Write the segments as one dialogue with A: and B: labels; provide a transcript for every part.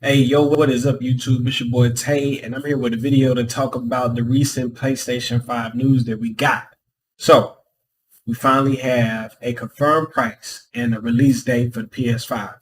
A: Hey, yo, what is up, YouTube? It's your boy Tay, and I'm here with a video to talk about the recent PlayStation 5 news that we got. So, we finally have a confirmed price and a release date for the PS5.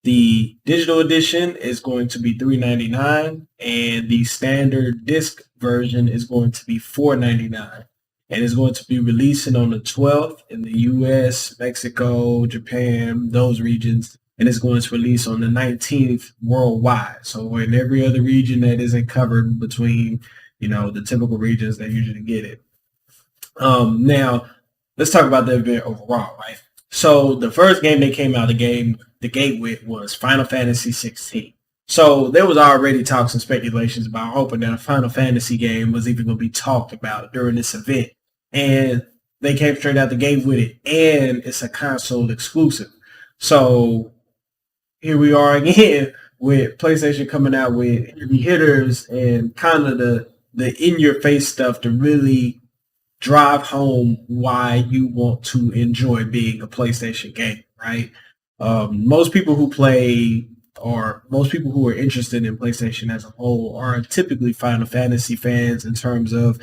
A: The digital edition is going to be $399, and the standard disc version is going to be $499. And it's going to be releasing on the 12th in the US, Mexico, Japan, those regions, and it's going to release on the 19th worldwide. So in every other region that isn't covered between, the typical regions that usually get it. Now, let's talk about the event overall, right? So the first game they came out the gate with was Final Fantasy 16. So there was already talks and speculations about hoping that a Final Fantasy game was even going to be talked about during this event. And they came straight out the gate with it. And it's a console exclusive. So here we are again with PlayStation coming out with heavy hitters and kind of the in-your-face stuff to really drive home why you want to enjoy being a PlayStation gamer, right? Most people who play or most people who are interested in PlayStation as a whole are typically Final Fantasy fans in terms of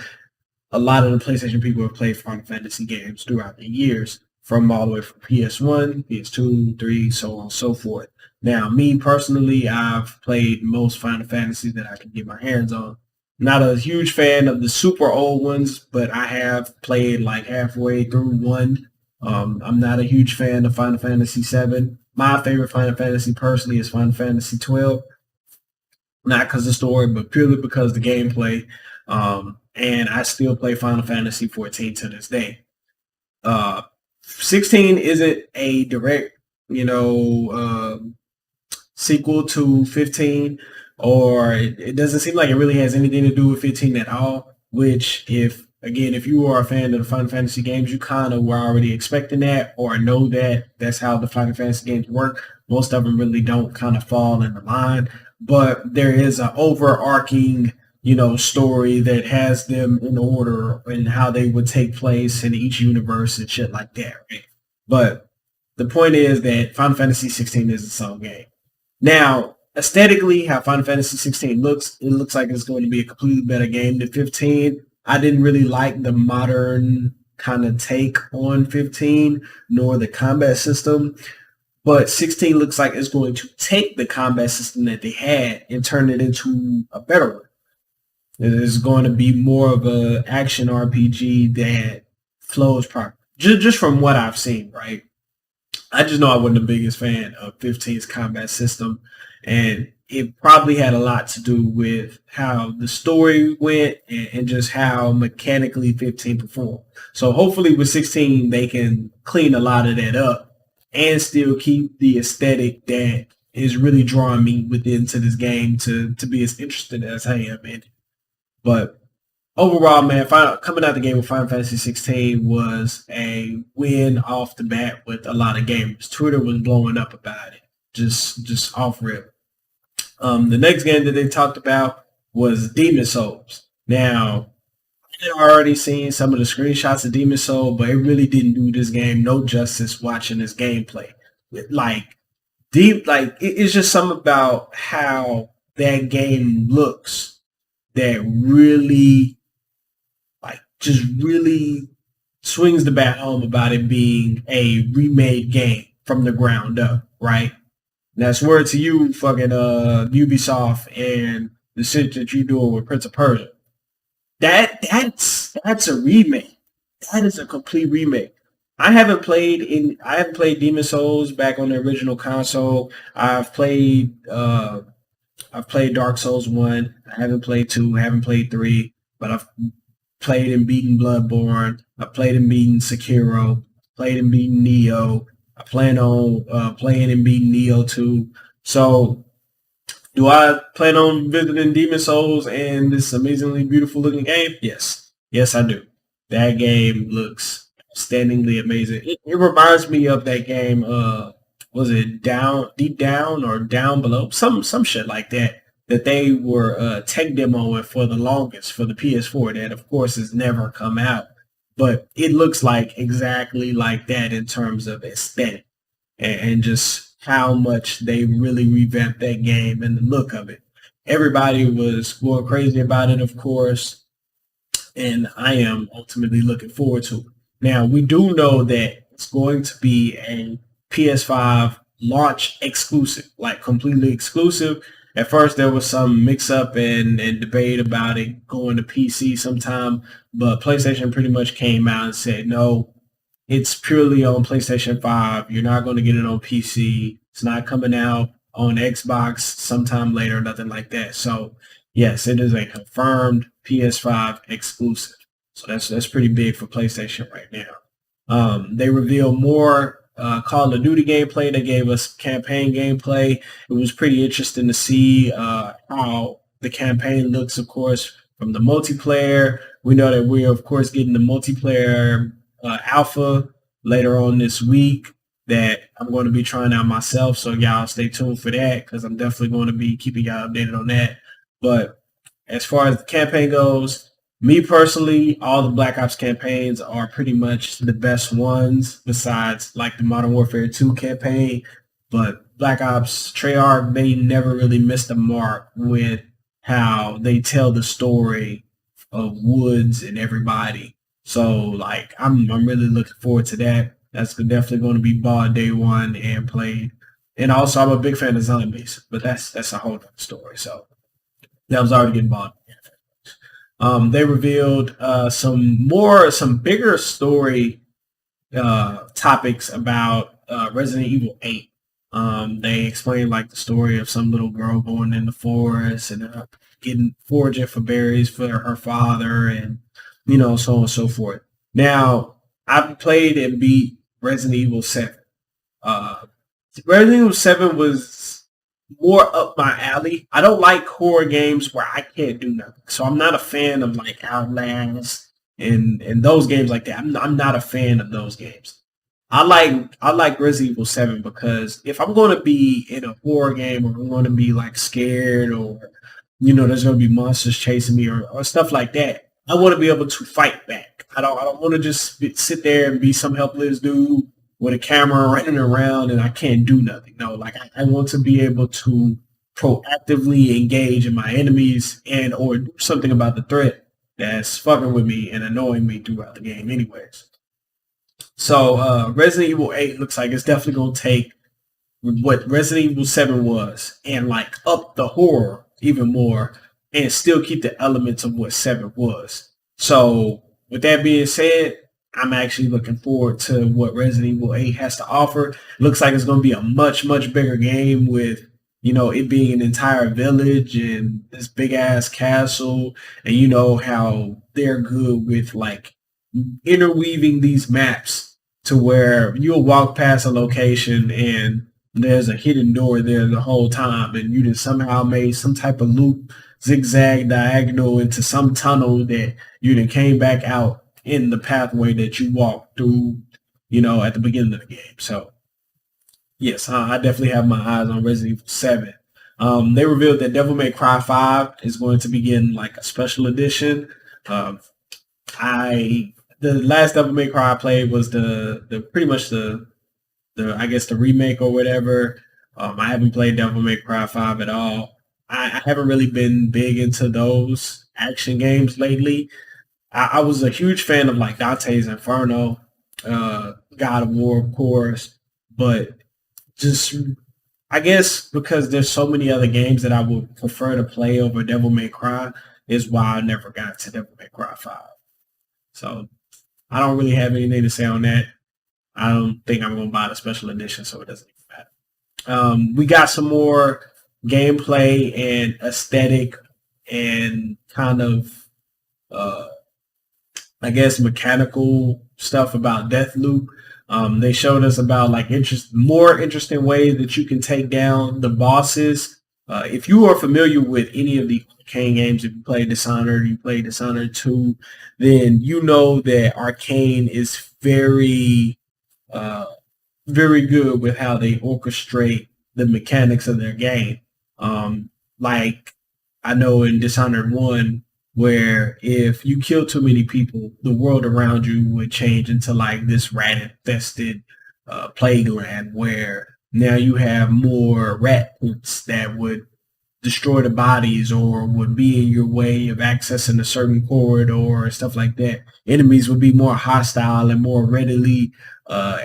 A: a lot of the PlayStation people have played Final Fantasy games throughout the years, from all the way from PS1, PS2, 3, so on and so forth. Now, me personally, I've played most Final Fantasies that I can get my hands on. Not a huge fan of the super old ones, but I have played like halfway through one. I'm not a huge fan of Final Fantasy 7. My favorite Final Fantasy personally is Final Fantasy 12. Not because of the story, but purely because of the gameplay. And I still play Final Fantasy 14 to this day. 16 isn't a direct, sequel to 15, or it doesn't seem like it really has anything to do with 15 at all, which if you are a fan of the Final Fantasy games, you kind of were already expecting that or know that that's how the Final Fantasy games work. Most of them really don't kind of fall in the line, but there is an overarching, story that has them in order and how they would take place in each universe and shit like that, right? But the point is that Final Fantasy 16 is its own game. Now, aesthetically, how Final Fantasy 16 looks, it looks like it's going to be a completely better game than 15. I didn't really like the modern kind of take on 15, nor the combat system. But 16 looks like it's going to take the combat system that they had and turn it into a better one. It is going to be more of an action RPG that flows properly. Just from what I've seen, right? I just know I wasn't the biggest fan of 15's combat system, and it probably had a lot to do with how the story went and just how mechanically 15 performed. So hopefully with 16, they can clean a lot of that up and still keep the aesthetic that is really drawing me into this game to be as interested as I am in it. But overall, man, coming out the game with Final Fantasy 16 was a win off the bat with a lot of gamers. Twitter was blowing up about it, just off rip. The next game that they talked about was Demon Souls. Now, I had already seen some of the screenshots of Demon Souls, but it really didn't do this game no justice watching this gameplay. It's just something about how that game looks that really really swings the bat home about it being a remade game from the ground up, right? And that's word to you, fucking Ubisoft, and the shit that you doing with Prince of Persia. That's a remake. That is a complete remake. I haven't played Demon Souls back on the original console. I've played Dark Souls 1. I haven't played 2, haven't played 3, but I've played and beaten Bloodborne. I played and beaten Sekiro. Played and beaten Neo. I plan on playing and beating Neo 2. So, do I plan on visiting Demon Souls and this amazingly beautiful looking game? Yes. Yes, I do. That game looks outstandingly amazing. It reminds me of that game, was it Deep Down or Down Below? Some shit like that they were tech demoing for the longest for the PS4 that of course has never come out. But it looks like exactly like that in terms of aesthetic and just how much they really revamped that game and the look of it. Everybody was going crazy about it, of course, and I am ultimately looking forward to it. Now, we do know that it's going to be a PS5 launch exclusive, like completely exclusive. At first, there was some mix up and debate about it going to PC sometime, but PlayStation pretty much came out and said, no, it's purely on PlayStation 5. You're not going to get it on PC. It's not coming out on Xbox sometime later, nothing like that. So, yes, it is a confirmed PS5 exclusive. So that's pretty big for PlayStation right now. They revealed more Call of Duty gameplay. They gave us campaign gameplay. It was pretty interesting to see how the campaign looks, of course, from the multiplayer. We know that we're, of course, getting the multiplayer alpha later on this week that I'm going to be trying out myself. So y'all stay tuned for that because I'm definitely going to be keeping y'all updated on that. But as far as the campaign goes, me personally, all the Black Ops campaigns are pretty much the best ones besides like the Modern Warfare 2 campaign. But Black Ops Treyarch, they never really missed the mark with how they tell the story of Woods and everybody. So like I'm really looking forward to that. That's definitely going to be bought day one and played. And also I'm a big fan of zombies, but that's a whole other story. So that was already getting bought. They revealed some bigger story topics about Resident Evil 8. They explained like the story of some little girl going in the forest and getting foraging for berries for her father, and so on and so forth. Now, I've played and beat Resident Evil 7. Resident Evil 7 was more up my alley. I don't like horror games where I can't do nothing. So I'm not a fan of like Outlast and those games like that. I'm not a fan of those games. I like Resident Evil 7 because if I'm going to be in a horror game or I'm going to be like scared or there's going to be monsters chasing me or stuff like that, I want to be able to fight back. I don't want to just sit there and be some helpless dude with a camera running around and I can't do nothing. No, like I want to be able to proactively engage in my enemies and or do something about the threat that's fucking with me and annoying me throughout the game anyways. So Resident Evil 8 looks like it's definitely going to take what Resident Evil 7 was and like up the horror even more and still keep the elements of what 7 was. So with that being said, I'm actually looking forward to what Resident Evil 8 has to offer. It looks like it's going to be a much, much bigger game with, it being an entire village and this big ass castle. And how they're good with like interweaving these maps to where you'll walk past a location and there's a hidden door there the whole time. And you just somehow made some type of loop, zigzag, diagonal into some tunnel that you then came back out in the pathway that you walked through, at the beginning of the game. So, yes, I definitely have my eyes on Resident Evil 7. They revealed that Devil May Cry 5 is going to be getting like a special edition. The last Devil May Cry I played was the pretty much the I guess the remake or whatever. I haven't played Devil May Cry 5 at all. I haven't really been big into those action games lately. I was a huge fan of like Dante's Inferno, God of War, of course, but just I guess because there's so many other games that I would prefer to play over Devil May Cry is why I never got to Devil May Cry 5. So I don't really have anything to say on that. I don't think I'm going to buy the special edition, so it doesn't matter. We got some more gameplay and aesthetic and kind of I guess mechanical stuff about Deathloop. They showed us about like more interesting ways that you can take down the bosses. If you are familiar with any of the Arcane games, if you play Dishonored, you play Dishonored 2, then you know that Arcane is very, very good with how they orchestrate the mechanics of their game. Like I know in Dishonored 1, where if you kill too many people, the world around you would change into like this rat-infested plague land where Now you have more rat pits that would destroy the bodies or would be in your way of accessing a certain corridor or stuff like that. Enemies would be more hostile and more readily uh,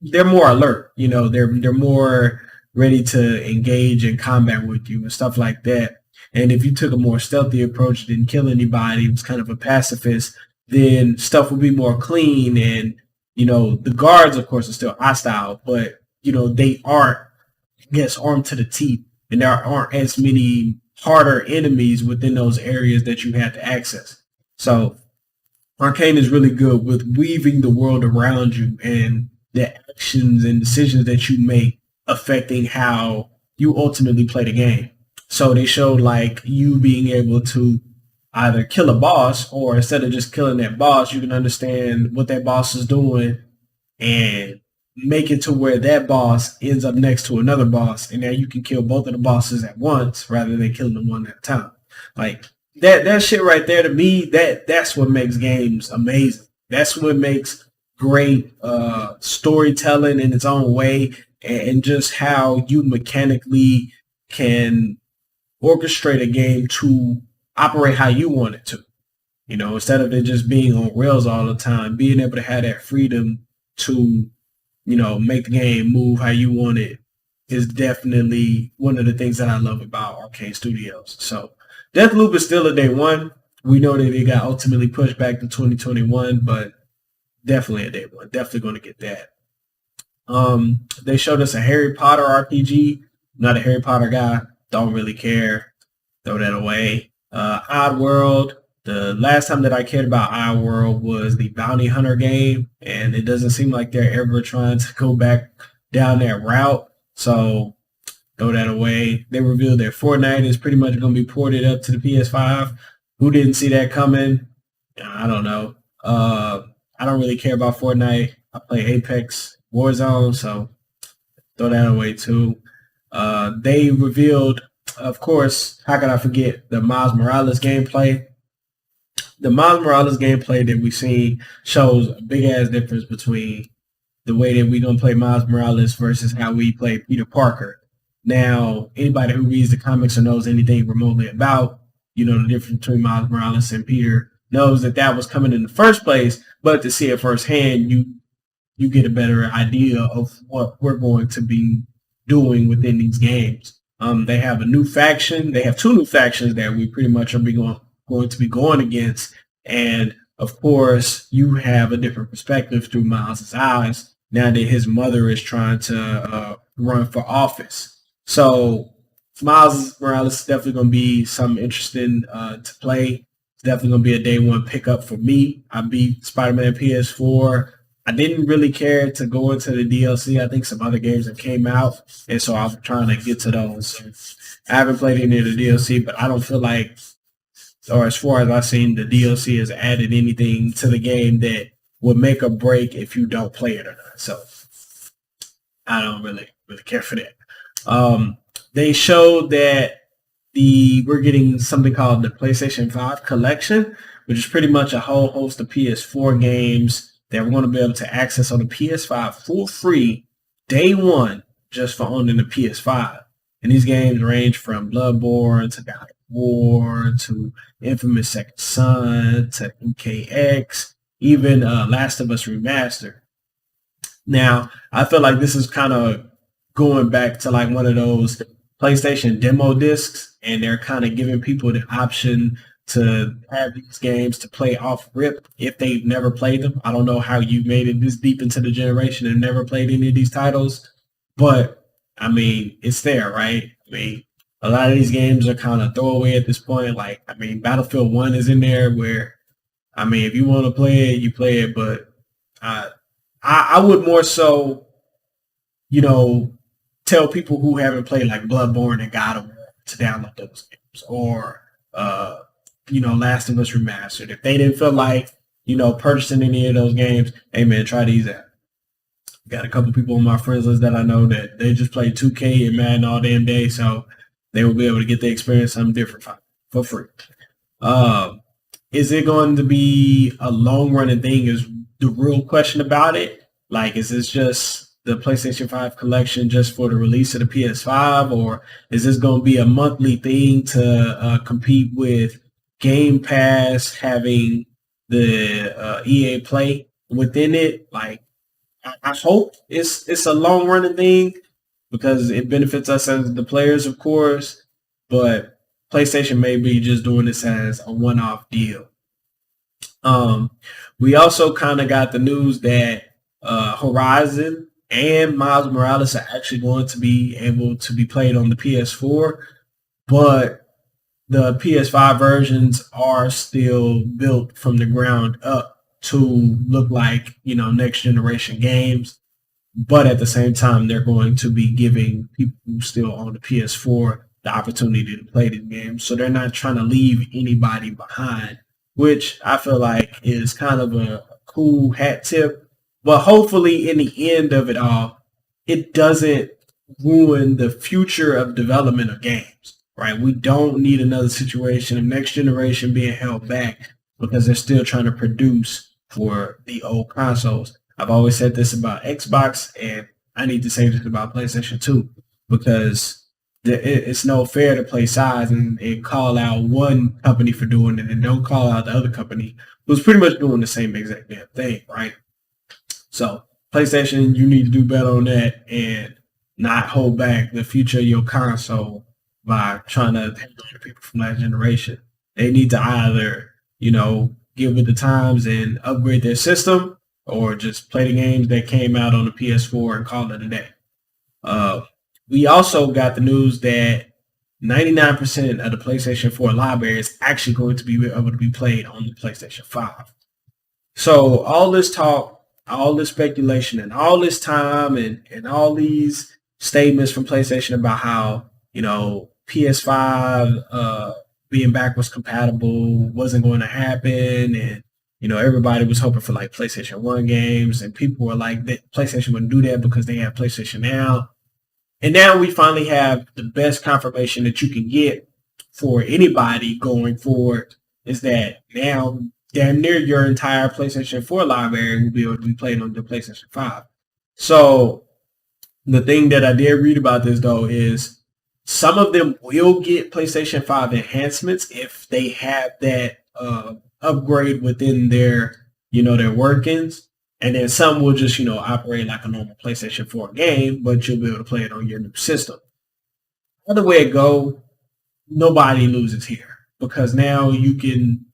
A: they're more alert. You know, they're more ready to engage in combat with you and stuff like that. And if you took a more stealthy approach, didn't kill anybody, was kind of a pacifist, then stuff would be more clean. And you know, the guards, of course, are still hostile, but you know they aren't, yes, armed to the teeth, and there aren't as many harder enemies within those areas that you have to access. So Arcane is really good with weaving the world around you and the actions and decisions that you make affecting how you ultimately play the game. So they showed like you being able to either kill a boss, or instead of just killing that boss, you can understand what that boss is doing and make it to where that boss ends up next to another boss, and now you can kill both of the bosses at once rather than killing them one at a time. Like that shit right there, to me, that's what makes games amazing. That's what makes great storytelling in its own way, and just how you mechanically can orchestrate a game to operate how you want it to. You know, instead of it just being on rails all the time, being able to have that freedom to, you know, make the game move how you want it is definitely one of the things that I love about Arcane Studios. So Deathloop is still a day one. We know that it got ultimately pushed back to 2021, but definitely a day one. Definitely going to get that. They showed us a Harry Potter RPG. Not a Harry Potter guy. Don't really care. Throw that away. Oddworld. The last time that I cared about Oddworld was the Bounty Hunter game, and it doesn't seem like they're ever trying to go back down that route. So throw that away. They revealed that Fortnite is pretty much going to be ported up to the PS5. Who didn't see that coming? I don't know. I don't really care about Fortnite. I play Apex, Warzone, so throw that away too. They revealed, of course, how could I forget the Miles Morales gameplay? The Miles Morales gameplay that we've seen shows a big ass difference between the way that we're gonna play Miles Morales versus how we play Peter Parker. Now, anybody who reads the comics or knows anything remotely about, you know, the difference between Miles Morales and Peter knows that that was coming in the first place. But to see it firsthand, you get a better idea of what we're going to be doing within these games. They have a new faction. They have two new factions that we pretty much are going to be going against. And of course, you have a different perspective through Miles' eyes now that his mother is trying to run for office. So Miles Morales is definitely going to be something interesting to play. It's definitely going to be a day one pickup for me. I beat Spider-Man PS4. I didn't really care to go into the DLC. I think some other games that came out, and so I'm trying to get to those. So I haven't played any of the DLC, but I don't feel like, or as far as I've seen, the DLC has added anything to the game that would make or break if you don't play it or not. So I don't really care for that. They showed that we're getting something called the PlayStation 5 collection, which is pretty much a whole host of PS4 games that we're going to be able to access on the PS5 for free day one just for owning the PS5. And these games range from Bloodborne to God of War to Infamous Second Son to MKX, even Last of Us Remastered. Now, I feel like this is kind of going back to like one of those PlayStation demo discs, and they're kind of giving people the option to have these games to play off rip if they've never played them. I don't know how you made it this deep into the generation and never played any of these titles, but I mean, it's there, right? I mean, a lot of these games are kind of throwaway at this point. Like, I mean, Battlefield 1 is in there where, I mean, if you want to play it, you play it, but I would more so, you know, tell people who haven't played like Bloodborne and God of War to download those games, or you know, Last of Us Remastered. If they didn't feel like, you know, purchasing any of those games, hey man, try these out. Got a couple people on my friends list that I know that they just play 2K and Madden all damn day, so they will be able to get the experience something different for free. Is it going to be a long running thing? Is the real question about it. Like, is this just the PlayStation 5 collection just for the release of the PS5, or is this going to be a monthly thing to compete with Game Pass having the EA Play within it? Like, I hope it's a long running thing because it benefits us as the players, of course. But PlayStation may be just doing this as a one-off deal. We also kind of got the news that Horizon and Miles Morales are actually going to be able to be played on the PS4, but the PS5 versions are still built from the ground up to look like, next generation games. But at the same time, they're going to be giving people who still own the PS4 the opportunity to play the game. So they're not trying to leave anybody behind, which I feel like is kind of a cool hat tip. But hopefully in the end of it all, it doesn't ruin the future of development of games, right? We don't need another situation of next generation being held back because they're still trying to produce for the old consoles. I've always said this about Xbox, and I need to say this about PlayStation 2, because it's no fair to play sides and call out one company for doing it and don't call out the other company who's pretty much doing the same exact damn thing, right? So PlayStation, you need to do better on that and not hold back the future of your console by trying to hang on to people from that generation. They need to either, get with the times and upgrade their system, or just play the games that came out on the PS4 and call it a day. We also got the news that 99% of the PlayStation 4 library is actually going to be able to be played on the PlayStation 5. So all this talk, all this speculation, and all this time, and all these statements from PlayStation about how, PS5 being backwards compatible wasn't going to happen, and everybody was hoping for like PlayStation 1 games, and people were like that PlayStation wouldn't do that because they have PlayStation Now. And now we finally have the best confirmation that you can get for anybody going forward, is that now damn near your entire PlayStation 4 library will be able to be played on the PlayStation 5. So the thing that I did read about this though is some of them will get PlayStation 5 enhancements if they have that upgrade within their, their workings. And then some will just, operate like a normal PlayStation 4 game, but you'll be able to play it on your new system. Other way it go, nobody loses here, because now you can,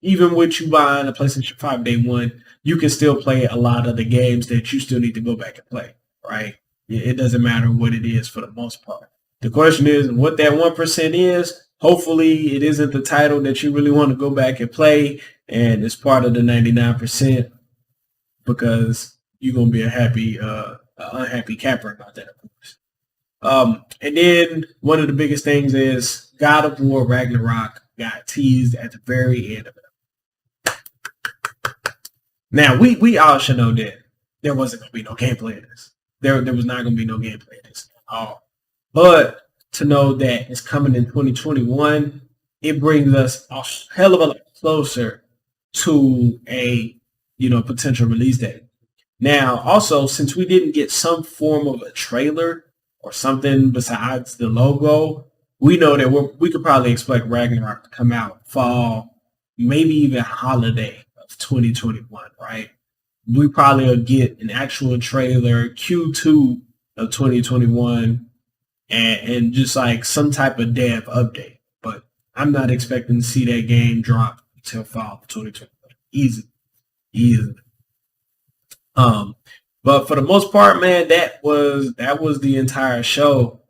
A: even with you buying a PlayStation 5 day one, you can still play a lot of the games that you still need to go back and play, right? It doesn't matter what it is for the most part. The question is what that 1% is. Hopefully it isn't the title that you really want to go back and play, and it's part of the 99%, because you're going to be unhappy capper about that, of course. And then one of the biggest things is God of War Ragnarok got teased at the very end of it. Now, we all should know that there wasn't going to be no gameplay in this. There was not going to be no gameplay in this at all. But to know that it's coming in 2021, it brings us a hell of a lot closer to a potential release date. Now, also, since we didn't get some form of a trailer or something besides the logo, we know that we could probably expect Ragnarok to come out fall, maybe even holiday of 2021, right? We probably will get an actual trailer Q2 of 2021 and just like some type of dev update. But I'm not expecting to see that game drop until fall of 2021. Easy. But for the most part, man, that was the entire show.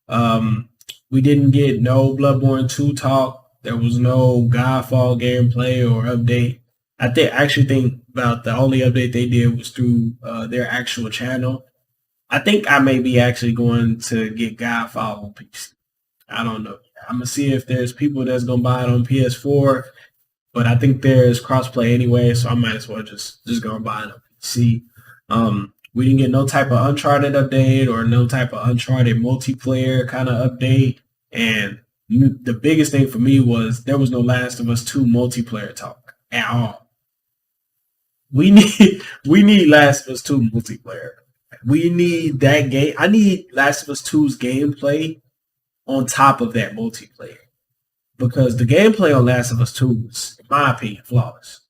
A: We didn't get no Bloodborne 2 talk. There was no Godfall gameplay or update. I actually think about the only update they did was through their actual channel. I think I may be actually going to get Godfall on PC. I don't know. I'm gonna see if there's people that's gonna buy it on PS4, but I think there's crossplay anyway, so I might as well just go and buy it on PC. We didn't get no type of Uncharted update or no type of Uncharted multiplayer kind of update, and the biggest thing for me was there was no Last of Us 2 multiplayer talk at all. We need Last of Us 2 multiplayer. We need that game. I need Last of Us 2's gameplay on top of that multiplayer. Because the gameplay on Last of Us 2 is, in my opinion, flawless.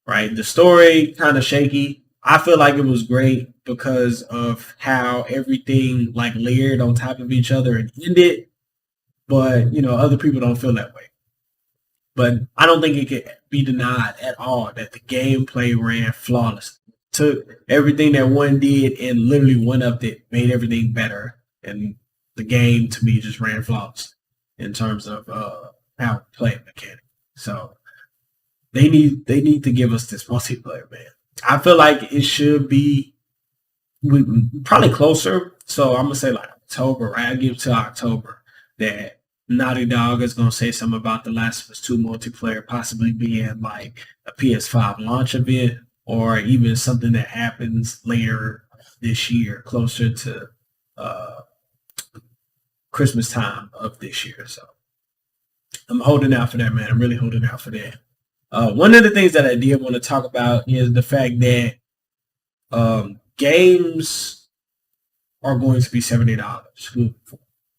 A: Right? The story kind of shaky. I feel like it was great because of how everything like layered on top of each other and ended. But other people don't feel that way. But I don't think it could be denied at all that the gameplay ran flawless. Took everything that one did and literally one upped it, made everything better, and the game to me just ran flawless in terms of how play mechanic. So they need to give us this multiplayer, man. I feel like it should be probably closer. So I'm gonna say like October, right? I give it to October that Naughty Dog is gonna say something about The Last of Us 2 multiplayer possibly being like a PS5 launch event, or even something that happens later this year, closer to Christmas time of this year. So I'm holding out for that, man. I'm really holding out for that. One of the things that I did want to talk about is the fact that games are going to be $70.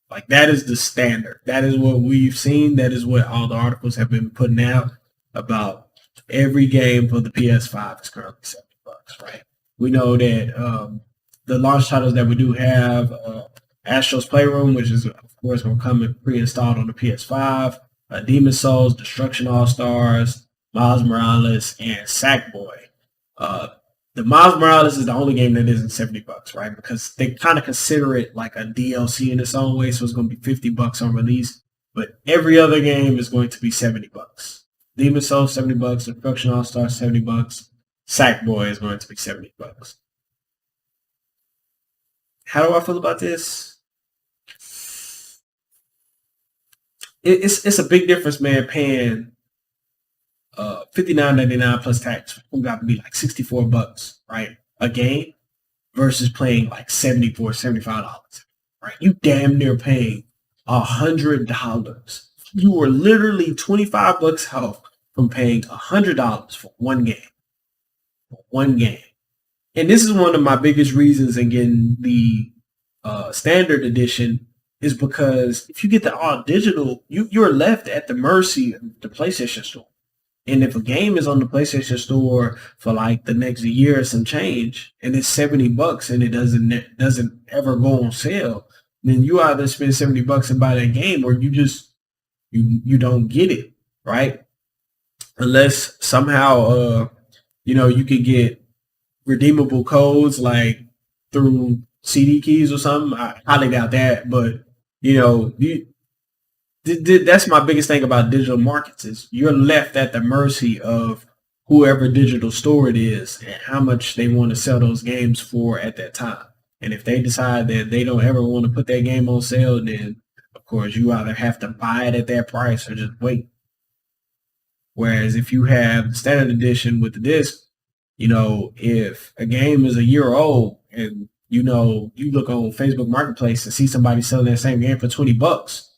A: Like, that is the standard. That is what we've seen. That is what all the articles have been putting out about. Every game for the PS5 is currently $70, right? We know that the launch titles that we do have, Astro's Playroom, which is of course going to come pre-installed on the PS5, Demon's Souls, Destruction All-Stars, Miles Morales, and Sackboy. The Miles Morales is the only game that isn't $70, right? Because they kind of consider it like a DLC in its own way, so it's going to be $50 on release. But every other game is going to be $70. Demon's Souls $70, Destruction All Stars $70, Sackboy is going to be $70. How do I feel about this? It's a big difference, man. Paying $59.99 plus tax. It's got to be like $64, right? A game versus playing like $74, $75, right? You damn near paying $100. You were literally $25 off from paying $100 for one game. And this is one of my biggest reasons in getting the standard edition, is because if you get the all digital, you're left at the mercy of the PlayStation Store. And if a game is on the PlayStation Store for like the next year or some change, and it's $70 and it doesn't ever go on sale, then you either spend $70 and buy that game, or you just you don't get it, right? Unless somehow you could get redeemable codes like through CD keys or something. I highly doubt that, but that's my biggest thing about digital markets, is you're left at the mercy of whoever digital store it is and how much they want to sell those games for at that time. And if they decide that they don't ever want to put that game on sale, then of course you either have to buy it at that price or just wait. Whereas if you have the standard edition with the disc, if a game is a year old and you look on Facebook Marketplace and see somebody selling that same game for $20,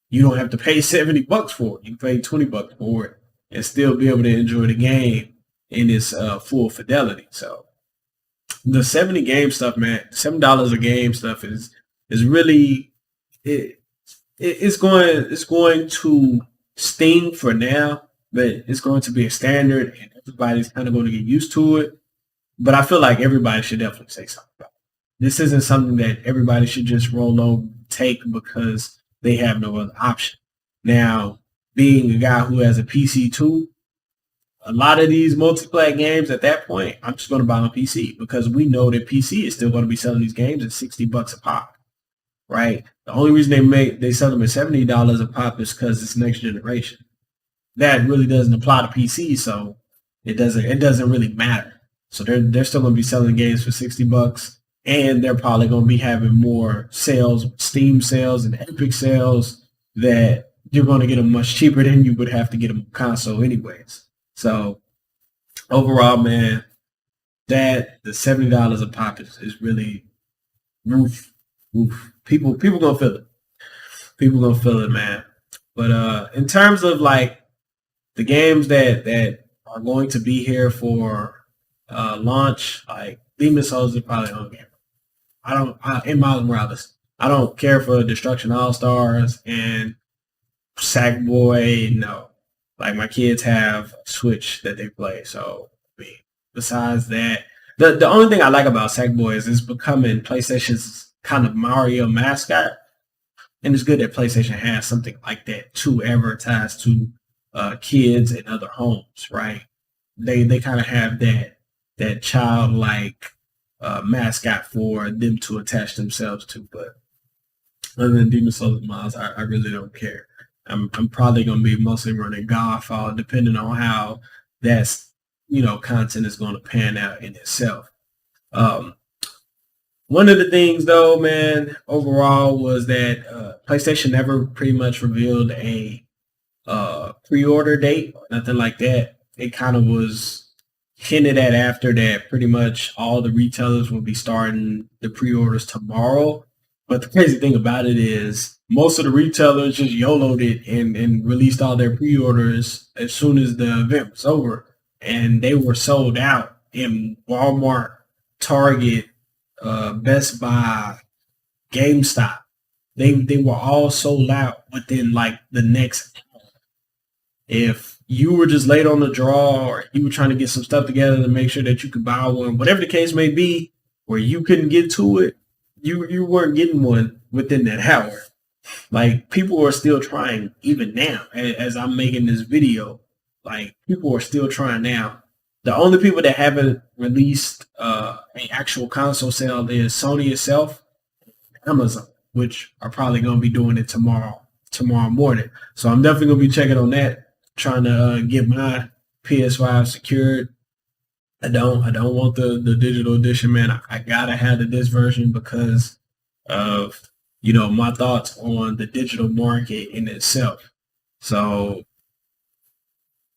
A: you don't have to pay $70 for it. You pay $20 for it and still be able to enjoy the game in its full fidelity. So the 70 game stuff, man, $7 a game stuff is really it's going to sting for now, but it's going to be a standard and everybody's kind of going to get used to it. But I feel like everybody should definitely say something about it. This isn't something that everybody should just roll over, take because they have no other option. Now, being a guy who has a PC too, a lot of these multiplayer games at that point, I'm just going to buy on PC, because we know that PC is still going to be selling these games at $60 a pop, right? The only reason they sell them at $70 a pop is because it's next generation. That really doesn't apply to PC, so it doesn't really matter. So they're still going to be selling games for $60, and they're probably going to be having more sales, Steam sales and Epic sales, that you're going to get them much cheaper than you would have to get a console anyways. So overall, man, that the $70 a pop is really woof. People gonna feel it. People gonna feel it, man. But in terms of like the games that are going to be here for launch, like Demon's Souls is probably on game. in Miles Morales. I don't care for Destruction All Stars and Sackboy. No, like my kids have a Switch that they play. So I mean, besides that, the only thing I like about Sackboy is it's becoming PlayStation's kind of Mario mascot, and it's good that PlayStation has something like that to advertise to kids in other homes, right? They kind of have that childlike mascot for them to attach themselves to. But other than Demon Souls and Miles, I really don't care. I'm probably gonna be mostly running Godfall, depending on how that's content is going to pan out in itself. Um, One of the things, though, man, overall was that PlayStation never pretty much revealed a pre-order date or nothing like that. It kind of was hinted at after that pretty much all the retailers will be starting the pre-orders tomorrow. But the crazy thing about it is most of the retailers just YOLO'd it and released all their pre-orders as soon as the event was over. And they were sold out in Walmart, Target, Best Buy, GameStop. They were all sold out within like the next hour. If you were just late on the draw or you were trying to get some stuff together to make sure that you could buy one, whatever the case may be, where you couldn't get to it, you weren't getting one within that hour. Like people are still trying even now as I'm making this video. Like people are still trying now. The only people that haven't released an actual console sale is Sony itself, Amazon, which are probably going to be doing it tomorrow morning. So I'm definitely going to be checking on that, trying to get my PS5 secured. I don't want the digital edition, man. I gotta have the disc version because of my thoughts on the digital market in itself. So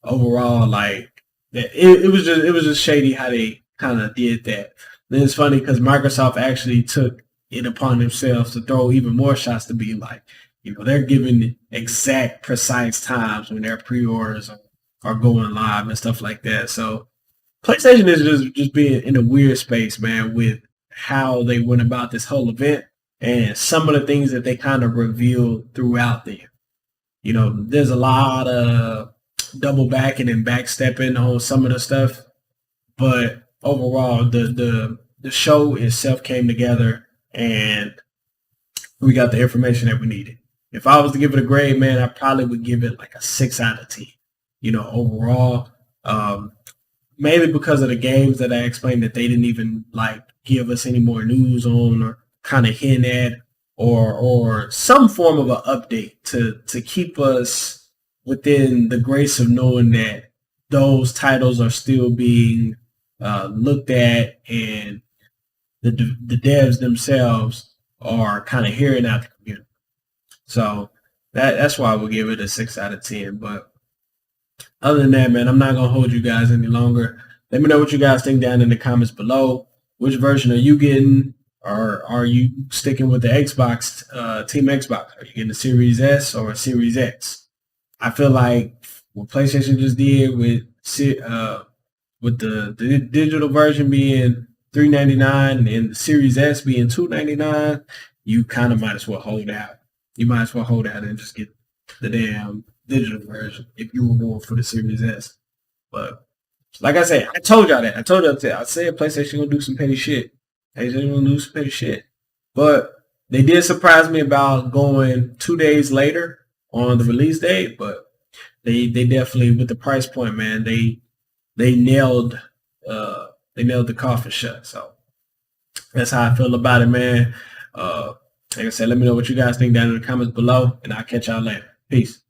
A: overall, like it was just shady how they kind of did that. Then it's funny because Microsoft actually took it upon themselves to throw even more shots to be like, they're giving exact, precise times when their pre-orders are going live and stuff like that. So PlayStation is just being in a weird space, man, with how they went about this whole event and some of the things that they kind of revealed throughout there. There's a lot of double backing and backstepping on some of the stuff, but overall, the show itself came together and we got the information that we needed. If I was to give it a grade, man, I probably would give it like a 6 out of 10. Overall, mainly because of the games that I explained that they didn't even like give us any more news on or kind of hint at or some form of an update to keep us within the grace of knowing that those titles are still being looked at and the devs themselves are kind of hearing out the community. So that's why I would give it a 6 out of 10. But other than that, man, I'm not going to hold you guys any longer. Let me know what you guys think down in the comments below. Which version are you getting? Or are you sticking with the Xbox, Team Xbox? Are you getting a Series S or a Series X? I feel like what PlayStation just did with the digital version being $399 and the Series S being $299, you kind of might as well hold out. You might as well hold out and just get the damn digital version if you were going for the Series S. But like I said, I told y'all that. I said PlayStation gonna do some petty shit. PlayStation gonna do some petty shit. But they did surprise me about going 2 days later on the release date. But they definitely, with the price point, man, they nailed the coffin shut. So that's how I feel about it, man. Like I said, let me know what you guys think down in the comments below, and I'll catch y'all later. Peace.